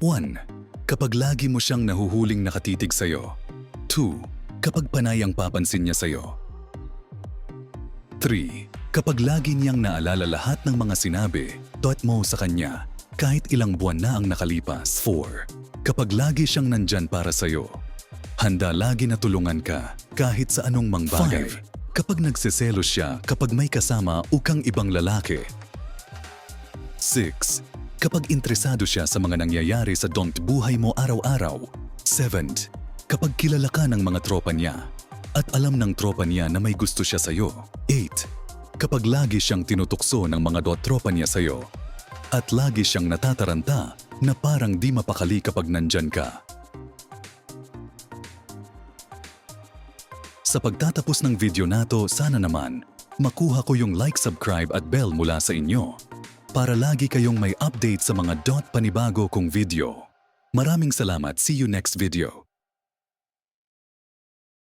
1. Kapag lagi mo siyang nahuhuling nakatitig sa'yo. 2. Kapag panay ang papansin niya sa'yo. 3. Kapag lagi niyang naalala lahat ng mga sinabi, mo sa kanya, kahit ilang buwan na ang nakalipas. 4. Kapag lagi siyang nandyan para sa'yo. Handa lagi na tulungan ka, kahit sa anong mang bagay. 5. Kapag nagseselos siya kapag may kasama o kang ibang lalaki. 6. Kapag interesado siya sa mga nangyayari sa buhay mo araw-araw. 7. Kapag kilala ka ng mga tropa niya at alam ng tropa niya na may gusto siya sa'yo. 8. Kapag lagi siyang tinutukso ng mga tropa niya sa'yo at lagi siyang natataranta na parang di mapakali kapag nandyan ka. Sa pagtatapos ng video nato, sana naman makuha ko yung like, subscribe at bell mula sa inyo para lagi kayong may update sa mga panibago kong video. Maraming salamat. See you next video.